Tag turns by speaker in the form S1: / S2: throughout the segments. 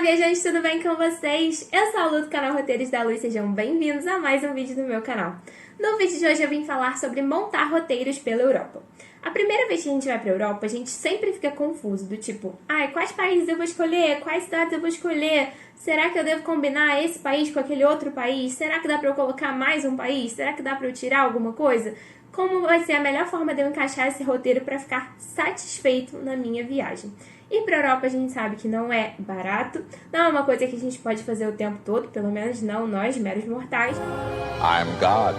S1: viajantes, tudo bem com vocês? Eu sou a Lu do canal Roteiros da Lu e sejam bem-vindos a mais um vídeo do meu canal. No vídeo de hoje eu vim falar sobre montar roteiros pela Europa. A primeira vez que a gente vai pra Europa, a gente sempre fica confuso, do tipo, quais países eu vou escolher? Quais cidades eu vou escolher? Será que eu devo combinar esse país com aquele outro país? Será que dá pra eu colocar mais um país? Será que dá pra eu tirar alguma coisa? Como vai ser a melhor forma de eu encaixar esse roteiro para ficar satisfeito na minha viagem? Ir para a Europa a gente sabe que não é barato, não é uma coisa que a gente pode fazer o tempo todo, pelo menos não nós, meros mortais.
S2: I'm God.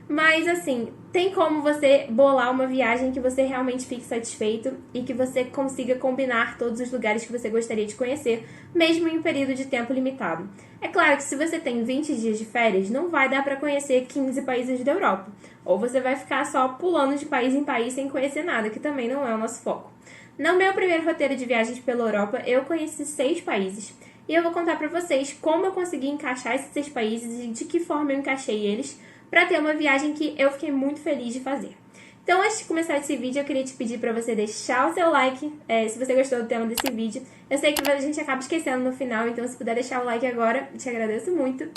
S1: Mas assim, tem como você bolar uma viagem que você realmente fique satisfeito e que você consiga combinar todos os lugares que você gostaria de conhecer, mesmo em um período de tempo limitado. É claro que se você tem 20 dias de férias, não vai dar para conhecer 15 países da Europa. Ou você vai ficar só pulando de país em país sem conhecer nada, que também não é o nosso foco. No meu primeiro roteiro de viagens pela Europa, eu conheci 6 países. E eu vou contar pra vocês como eu consegui encaixar esses 6 países e de que forma eu encaixei eles pra ter uma viagem que eu fiquei muito feliz de fazer. Então, antes de começar esse vídeo, eu queria te pedir pra você deixar o seu like, se você gostou do tema desse vídeo. Eu sei que a gente acaba esquecendo no final, então se puder deixar o like agora, eu te agradeço muito.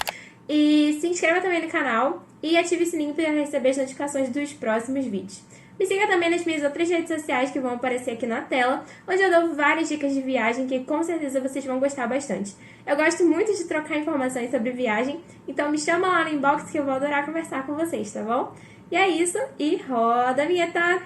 S1: E se inscreva também no canal e ative o sininho para receber as notificações dos próximos vídeos. Me siga também nas minhas outras redes sociais que vão aparecer aqui na tela, onde eu dou várias dicas de viagem que com certeza vocês vão gostar bastante. Eu gosto muito de trocar informações sobre viagem, então me chama lá no inbox que eu vou adorar conversar com vocês, tá bom? E é isso, e roda a vinheta!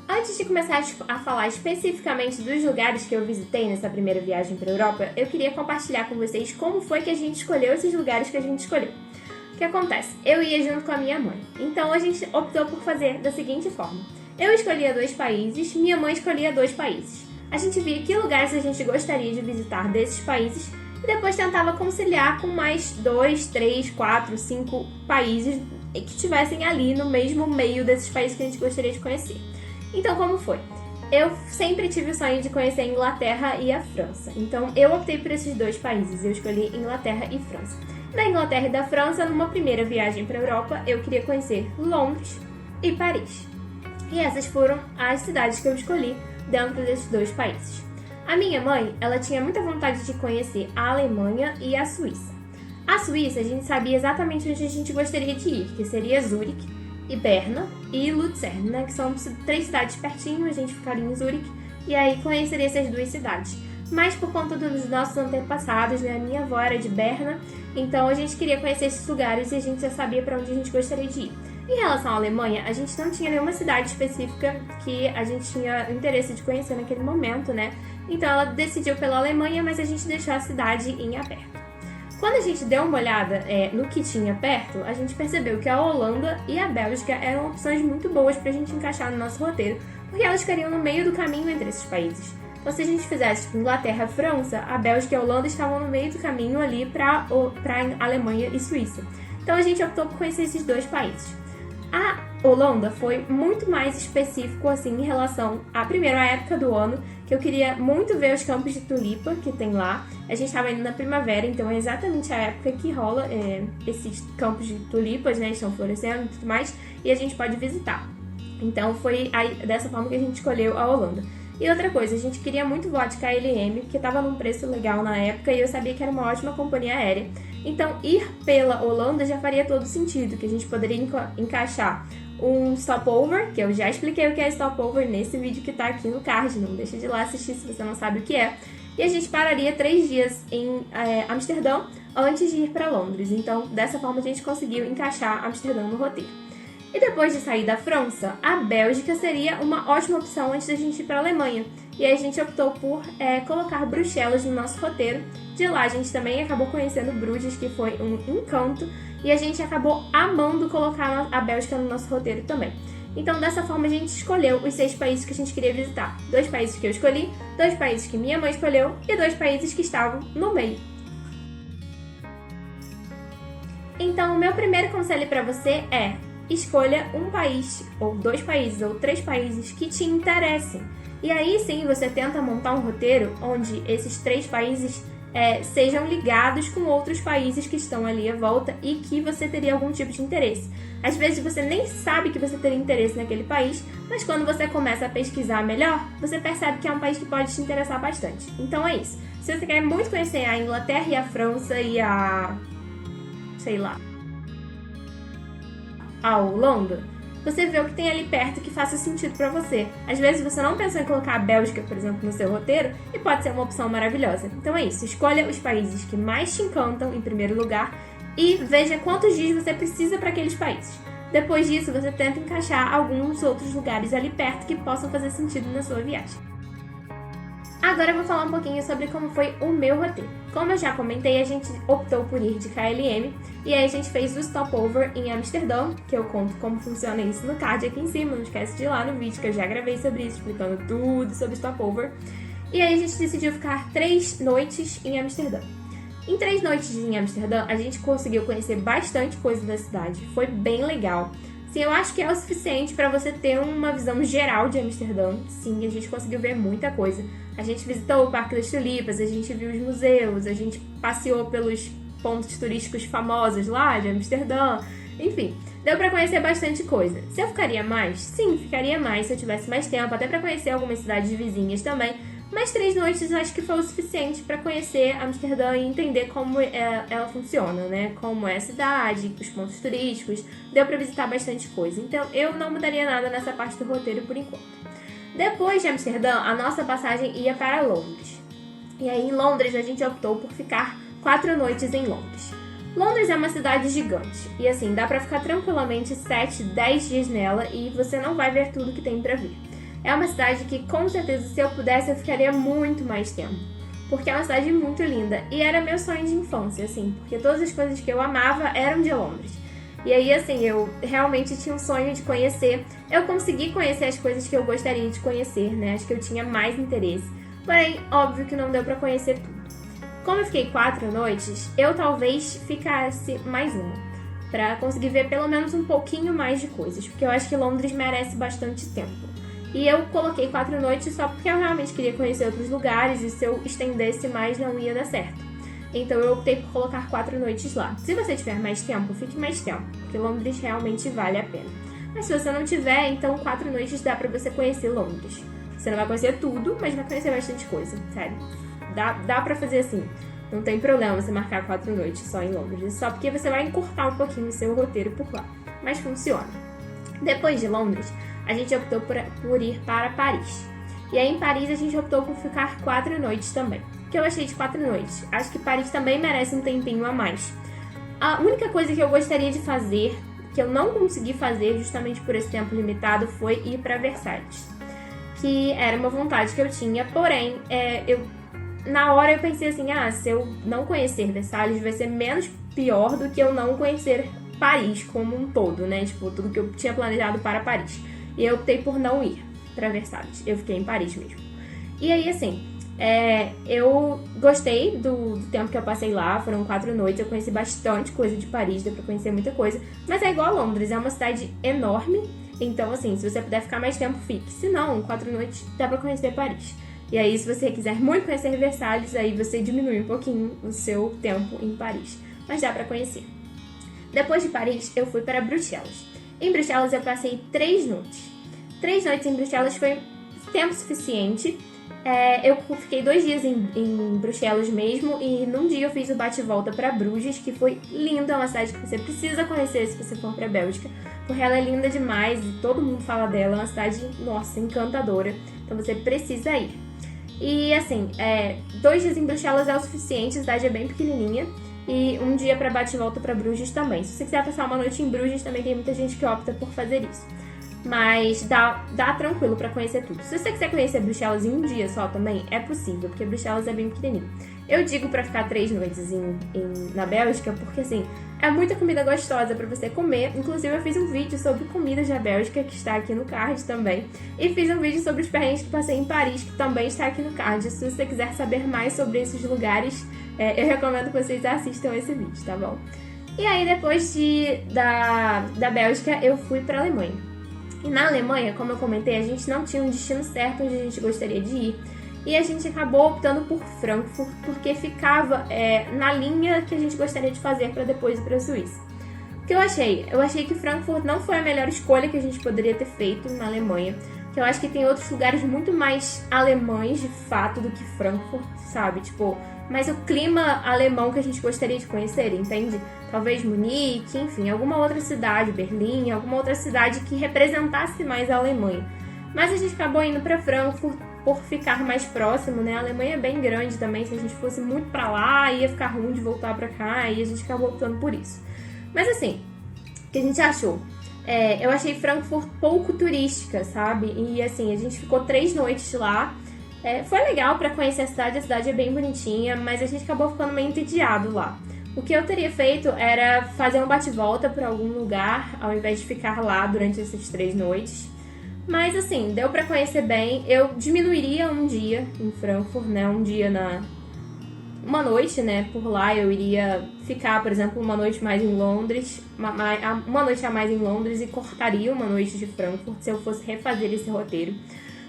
S1: Antes de começar a falar especificamente dos lugares que eu visitei nessa primeira viagem para a Europa, eu queria compartilhar com vocês como foi que a gente escolheu esses lugares que a gente escolheu. O que acontece? Eu ia junto com a minha mãe, então a gente optou por fazer da seguinte forma. Eu escolhia 2 países, minha mãe escolhia 2 países. A gente via que lugares a gente gostaria de visitar desses países e depois tentava conciliar com mais 2, 3, 4, 5 países que estivessem ali no mesmo meio desses países que a gente gostaria de conhecer. Então, como foi? Eu sempre tive o sonho de conhecer a Inglaterra e a França. Então, eu optei por esses 2 países. Eu escolhi Inglaterra e França. Da Inglaterra e da França, numa primeira viagem para a Europa, eu queria conhecer Londres e Paris. E essas foram as cidades que eu escolhi dentro desses 2 países. A minha mãe, ela tinha muita vontade de conhecer a Alemanha e a Suíça. A Suíça, a gente sabia exatamente onde a gente gostaria de ir, que seria Zurique, e Berna e Luzern, né? Que são 3 cidades pertinho, a gente ficaria em Zurique e aí conheceria essas 2 cidades. Mas por conta dos nossos antepassados, né? A minha avó era de Berna, então a gente queria conhecer esses lugares e a gente já sabia para onde a gente gostaria de ir. Em relação à Alemanha, a gente não tinha nenhuma cidade específica que a gente tinha interesse de conhecer naquele momento, né? Então ela decidiu pela Alemanha, mas a gente deixou a cidade em aberto. Quando a gente deu uma olhada no que tinha perto, a gente percebeu que a Holanda e a Bélgica eram opções muito boas para a gente encaixar no nosso roteiro, porque elas ficariam no meio do caminho entre esses países. Então, se a gente fizesse Inglaterra e França, a Bélgica e a Holanda estavam no meio do caminho ali para Alemanha e Suíça. Então, a gente optou por conhecer esses 2 países. A Holanda foi muito mais específico assim em relação à primeira época do ano, que eu queria muito ver os campos de tulipa que tem lá. A gente estava indo na primavera, então é exatamente a época que rola esses campos de tulipas, né? Estão florescendo e tudo mais, e a gente pode visitar. Então foi dessa forma que a gente escolheu a Holanda. E outra coisa, a gente queria muito voar de KLM, porque estava num preço legal na época e eu sabia que era uma ótima companhia aérea. Então, ir pela Holanda já faria todo sentido, que a gente poderia encaixar um stopover, que eu já expliquei o que é stopover nesse vídeo que tá aqui no card, não deixa de ir lá assistir se você não sabe o que é. E a gente pararia 3 dias em Amsterdã antes de ir para Londres. Então, dessa forma a gente conseguiu encaixar Amsterdã no roteiro. E depois de sair da França, a Bélgica seria uma ótima opção antes da gente ir para a Alemanha. E aí a gente optou por colocar Bruxelas no nosso roteiro. De lá a gente também acabou conhecendo Bruges, que foi um encanto. E a gente acabou amando colocar a Bélgica no nosso roteiro também. Então dessa forma a gente escolheu os 6 países que a gente queria visitar. 2 países que eu escolhi, 2 países que minha mãe escolheu e 2 países que estavam no meio. Então o meu primeiro conselho para você é: escolha um país, ou 2 países, ou 3 países que te interessem. E aí sim você tenta montar um roteiro onde esses 3 países sejam ligados com outros países que estão ali à volta e que você teria algum tipo de interesse. Às vezes você nem sabe que você teria interesse naquele país, mas quando você começa a pesquisar melhor, você percebe que é um país que pode te interessar bastante. Então é isso. Se você quer muito conhecer a Inglaterra e a França e a Holanda, você vê o que tem ali perto que faça sentido pra você. Às vezes você não pensou em colocar a Bélgica, por exemplo, no seu roteiro, e pode ser uma opção maravilhosa. Então é isso, escolha os países que mais te encantam em primeiro lugar e veja quantos dias você precisa para aqueles países. Depois disso, você tenta encaixar alguns outros lugares ali perto que possam fazer sentido na sua viagem. Agora eu vou falar um pouquinho sobre como foi o meu roteiro. Como eu já comentei, a gente optou por ir de KLM e aí a gente fez o stopover em Amsterdã, que eu conto como funciona isso no card aqui em cima, não esquece de ir lá no vídeo que eu já gravei sobre isso, explicando tudo sobre stopover. E aí a gente decidiu ficar 3 noites em Amsterdã. Em 3 noites em Amsterdã, a gente conseguiu conhecer bastante coisa da cidade, foi bem legal. Sim, eu acho que é o suficiente para você ter uma visão geral de Amsterdã. Sim, a gente conseguiu ver muita coisa. A gente visitou o Parque das Tulipas, a gente viu os museus, a gente passeou pelos pontos turísticos famosos lá de Amsterdã. Enfim, deu pra conhecer bastante coisa. Se eu ficaria mais? Sim, ficaria mais se eu tivesse mais tempo, até pra conhecer algumas cidades vizinhas também. Mas 3 noites acho que foi o suficiente para conhecer Amsterdã e entender como ela funciona, né? Como é a cidade, os pontos turísticos. Deu para visitar bastante coisa. Então eu não mudaria nada nessa parte do roteiro por enquanto. Depois de Amsterdã, a nossa passagem ia para Londres. E aí em Londres a gente optou por ficar 4 noites em Londres. Londres é uma cidade gigante e assim, dá para ficar tranquilamente 7, 10 dias nela e você não vai ver tudo que tem para ver. É uma cidade que, com certeza, se eu pudesse, eu ficaria muito mais tempo. Porque é uma cidade muito linda. E era meu sonho de infância, assim. Porque todas as coisas que eu amava eram de Londres. E aí, assim, eu realmente tinha um sonho de conhecer. Eu consegui conhecer as coisas que eu gostaria de conhecer, né? Acho que eu tinha mais interesse. Porém, óbvio que não deu pra conhecer tudo. Como eu fiquei 4 noites, eu talvez ficasse mais uma. Pra conseguir ver pelo menos um pouquinho mais de coisas. Porque eu acho que Londres merece bastante tempo. E eu coloquei 4 noites só porque eu realmente queria conhecer outros lugares e se eu estendesse mais não ia dar certo. Então eu optei por colocar 4 noites lá. Se você tiver mais tempo, fique mais tempo, porque Londres realmente vale a pena. Mas se você não tiver, então 4 noites dá pra você conhecer Londres. Você não vai conhecer tudo, mas vai conhecer bastante coisa, sério. Dá pra fazer assim. Não tem problema você marcar 4 noites só em Londres, só porque você vai encurtar um pouquinho o seu roteiro por lá. Mas funciona. Depois de Londres, a gente optou por ir para Paris. E aí em Paris a gente optou por ficar 4 noites também. O que eu achei de 4 noites? Acho que Paris também merece um tempinho a mais. A única coisa que eu gostaria de fazer, que eu não consegui fazer justamente por esse tempo limitado, foi ir para Versalhes. Que era uma vontade que eu tinha, porém, na hora eu pensei assim, se eu não conhecer Versalhes vai ser menos pior do que eu não conhecer Paris como um todo, né? Tipo, tudo que eu tinha planejado para Paris. E eu optei por não ir pra Versalhes. Eu fiquei em Paris mesmo. E aí, assim, eu gostei do tempo que eu passei lá. Foram 4 noites. Eu conheci bastante coisa de Paris. Deu pra conhecer muita coisa. Mas é igual a Londres. É uma cidade enorme. Então, assim, se você puder ficar mais tempo, fique. Se não, 4 noites dá pra conhecer Paris. E aí, se você quiser muito conhecer Versalhes, aí você diminui um pouquinho o seu tempo em Paris. Mas dá pra conhecer. Depois de Paris, eu fui para Bruxelas. Em Bruxelas eu passei 3 noites. 3 noites em Bruxelas foi tempo suficiente. Eu fiquei 2 dias em Bruxelas mesmo e num dia eu fiz o bate-volta para Bruges, que foi linda, é uma cidade que você precisa conhecer se você for para a Bélgica, porque ela é linda demais e todo mundo fala dela, é uma cidade, nossa, encantadora, então você precisa ir. E assim, 2 dias em Bruxelas é o suficiente, a cidade é bem pequenininha. E um dia para bate-volta para Bruges também. Se você quiser passar uma noite em Bruges, também tem muita gente que opta por fazer isso. Mas dá tranquilo para conhecer tudo. Se você quiser conhecer Bruxelas em um dia só também, é possível, porque Bruxelas é bem pequenininho. Eu digo para ficar 3 noites na Bélgica, porque assim, é muita comida gostosa para você comer. Inclusive eu fiz um vídeo sobre comidas da Bélgica, que está aqui no card também. E fiz um vídeo sobre os perrengues que passei em Paris, que também está aqui no card. Se você quiser saber mais sobre esses lugares, eu recomendo que vocês assistam esse vídeo, tá bom? E aí depois da Bélgica eu fui para a Alemanha. E na Alemanha, como eu comentei, a gente não tinha um destino certo onde a gente gostaria de ir. e a gente acabou optando por Frankfurt, porque ficava na linha que a gente gostaria de fazer para depois ir para a Suíça. O que eu achei? Eu achei que Frankfurt não foi a melhor escolha que a gente poderia ter feito na Alemanha, que eu acho que tem outros lugares muito mais alemães, de fato, do que Frankfurt, sabe? Tipo, mas o clima alemão que a gente gostaria de conhecer, entende? Talvez Munique, enfim, alguma outra cidade, Berlim, alguma outra cidade que representasse mais a Alemanha. Mas a gente acabou indo para Frankfurt por ficar mais próximo, né? A Alemanha é bem grande também, se a gente fosse muito para lá, ia ficar ruim de voltar para cá, e a gente acabou optando por isso. Mas assim, o que a gente achou? Eu achei Frankfurt pouco turística, sabe? E assim, a gente ficou 3 noites lá. Foi legal pra conhecer a cidade é bem bonitinha, mas a gente acabou ficando meio entediado lá. O que eu teria feito era fazer um bate-volta pra algum lugar, ao invés de ficar lá durante essas 3 noites. Mas assim, deu pra conhecer bem. Eu diminuiria um dia em Frankfurt, né? Uma noite, né, por lá. Eu iria ficar, por exemplo, uma noite mais em Londres, uma noite a mais em Londres, e cortaria uma noite de Frankfurt se eu fosse refazer esse roteiro.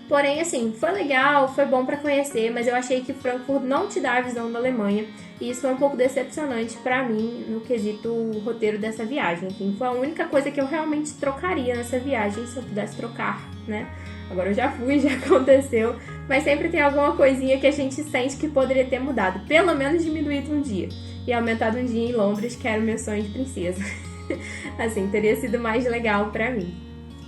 S1: Porém, assim, foi legal, foi bom pra conhecer, mas eu achei que Frankfurt não te dá a visão da Alemanha, e isso foi um pouco decepcionante pra mim no quesito roteiro dessa viagem. Enfim, foi a única coisa que eu realmente trocaria nessa viagem, se eu pudesse trocar, né? Agora eu já fui, já aconteceu, mas sempre tem alguma coisinha que a gente sente que poderia ter mudado. Pelo menos diminuído um dia e aumentado um dia em Londres, que era o meu sonho de princesa. Assim, teria sido mais legal pra mim.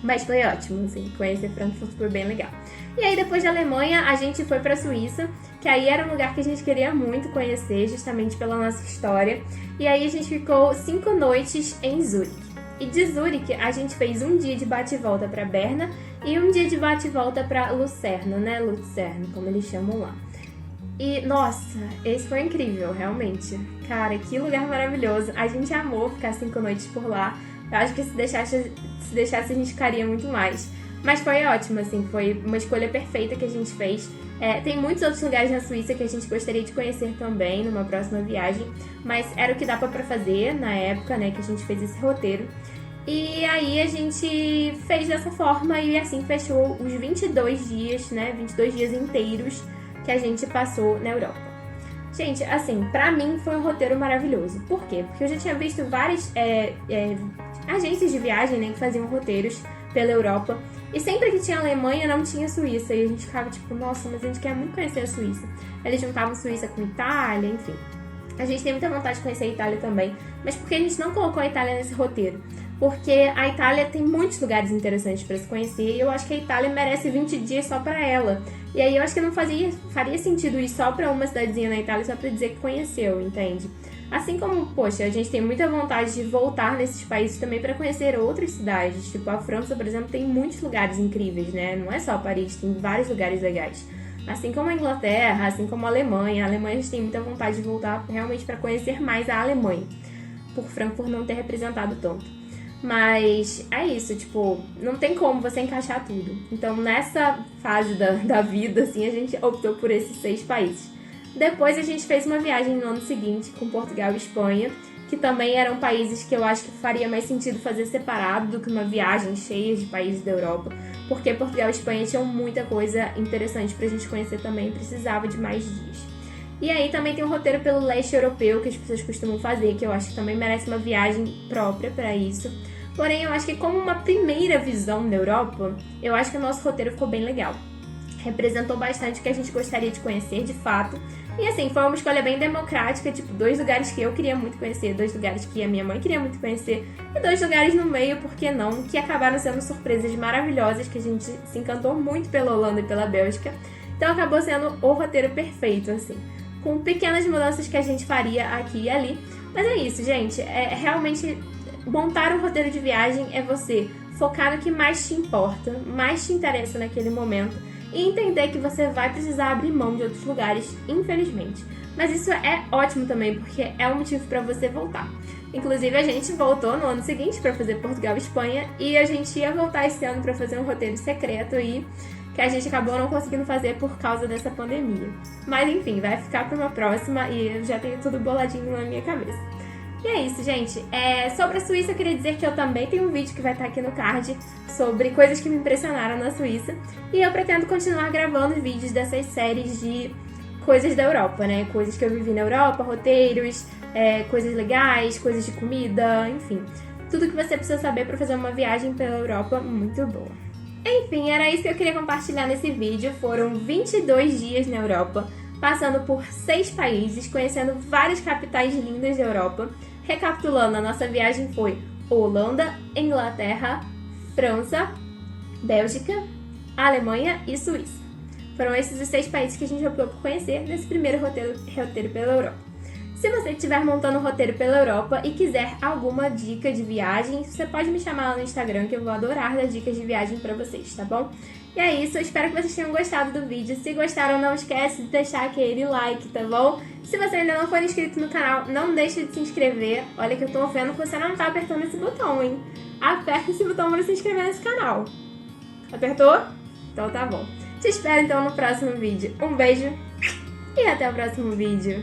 S1: Mas foi ótimo, assim, conhecer Frankfurt foi bem legal. E aí, depois da Alemanha, a gente foi pra Suíça, que aí era um lugar que a gente queria muito conhecer, justamente pela nossa história. E aí a gente ficou 5 noites em Zurique. E de Zurique, a gente fez um dia de bate-volta pra Berna e um dia de bate-volta pra Lucerna, né? Lucerne, como eles chamam lá. E, nossa, esse foi incrível, realmente. Cara, que lugar maravilhoso. A gente amou ficar 5 noites por lá. Eu acho que se deixasse a gente ficaria muito mais. Mas foi ótimo, assim, foi uma escolha perfeita que a gente fez. Tem muitos outros lugares na Suíça que a gente gostaria de conhecer também numa próxima viagem, mas era o que dava pra fazer na época, né, que a gente fez esse roteiro. E aí a gente fez dessa forma e assim fechou os 22 dias, né, 22 dias inteiros que a gente passou na Europa. Gente, assim, pra mim foi um roteiro maravilhoso. Por quê? Porque eu já tinha visto várias agências de viagem, né, que faziam roteiros pela Europa. E sempre que tinha Alemanha, não tinha Suíça. E a gente ficava tipo, nossa, mas a gente quer muito conhecer a Suíça. Eles juntavam Suíça com Itália, enfim. A gente tem muita vontade de conhecer a Itália também. Mas por que a gente não colocou a Itália nesse roteiro? Porque a Itália tem muitos lugares interessantes para se conhecer. E eu acho que a Itália merece 20 dias só para ela. E aí eu acho que não faria sentido ir só pra uma cidadezinha na Itália só pra dizer que conheceu, entende? Assim como, poxa, a gente tem muita vontade de voltar nesses países também para conhecer outras cidades. Tipo, a França, por exemplo, tem muitos lugares incríveis, né? Não é só Paris, tem vários lugares legais. Assim como a Inglaterra, assim como a Alemanha. A Alemanha a gente tem muita vontade de voltar realmente para conhecer mais a Alemanha, por Frankfurt não ter representado tanto. Mas é isso, tipo, não tem como você encaixar tudo. Então, nessa fase da vida, assim, a gente optou por esses 6 países. Depois a gente fez uma viagem no ano seguinte com Portugal e Espanha, que também eram países que eu acho que faria mais sentido fazer separado do que uma viagem cheia de países da Europa, porque Portugal e Espanha tinham muita coisa interessante pra gente conhecer também, precisava de mais dias. E aí também tem um roteiro pelo leste europeu que as pessoas costumam fazer, que eu acho que também merece uma viagem própria pra isso. Porém, eu acho que como uma primeira visão da Europa, eu acho que o nosso roteiro ficou bem legal. Representou bastante o que a gente gostaria de conhecer, de fato. E assim, foi uma escolha bem democrática, tipo, 2 lugares que eu queria muito conhecer, 2 lugares que a minha mãe queria muito conhecer, e 2 lugares no meio, por que não, que acabaram sendo surpresas maravilhosas, que a gente se encantou muito pela Holanda e pela Bélgica. Então acabou sendo o roteiro perfeito, assim, com pequenas mudanças que a gente faria aqui e ali. Mas é isso, gente, realmente montar um roteiro de viagem é você focar no que mais te importa, mais te interessa naquele momento, e entender que você vai precisar abrir mão de outros lugares, infelizmente. Mas isso é ótimo também, porque é um motivo para você voltar. Inclusive, a gente voltou no ano seguinte para fazer Portugal e Espanha, e a gente ia voltar esse ano para fazer um roteiro secreto aí, que a gente acabou não conseguindo fazer por causa dessa pandemia. Mas enfim, vai ficar para uma próxima, e eu já tenho tudo boladinho na minha cabeça. E é isso, gente. Sobre a Suíça, eu queria dizer que eu também tenho um vídeo que vai estar aqui no card sobre coisas que me impressionaram na Suíça. E eu pretendo continuar gravando vídeos dessas séries de coisas da Europa, né? Coisas que eu vivi na Europa, roteiros, coisas legais, coisas de comida, enfim. Tudo que você precisa saber para fazer uma viagem pela Europa muito boa. Enfim, era isso que eu queria compartilhar nesse vídeo. Foram 22 dias na Europa, passando por 6 países, conhecendo várias capitais lindas da Europa. Recapitulando, a nossa viagem foi Holanda, Inglaterra, França, Bélgica, Alemanha e Suíça. Foram esses os 6 países que a gente optou por conhecer nesse primeiro roteiro pela Europa. Se você estiver montando um roteiro pela Europa e quiser alguma dica de viagem, você pode me chamar lá no Instagram que eu vou adorar dar dicas de viagem pra vocês, tá bom? E é isso, eu espero que vocês tenham gostado do vídeo. Se gostaram, não esquece de deixar aquele like, tá bom? Se você ainda não for inscrito no canal, não deixe de se inscrever. Olha que eu tô vendo que você não tá apertando esse botão, hein? Aperta esse botão pra se inscrever nesse canal. Apertou? Então tá bom. Te espero então no próximo vídeo. Um beijo e até o próximo vídeo.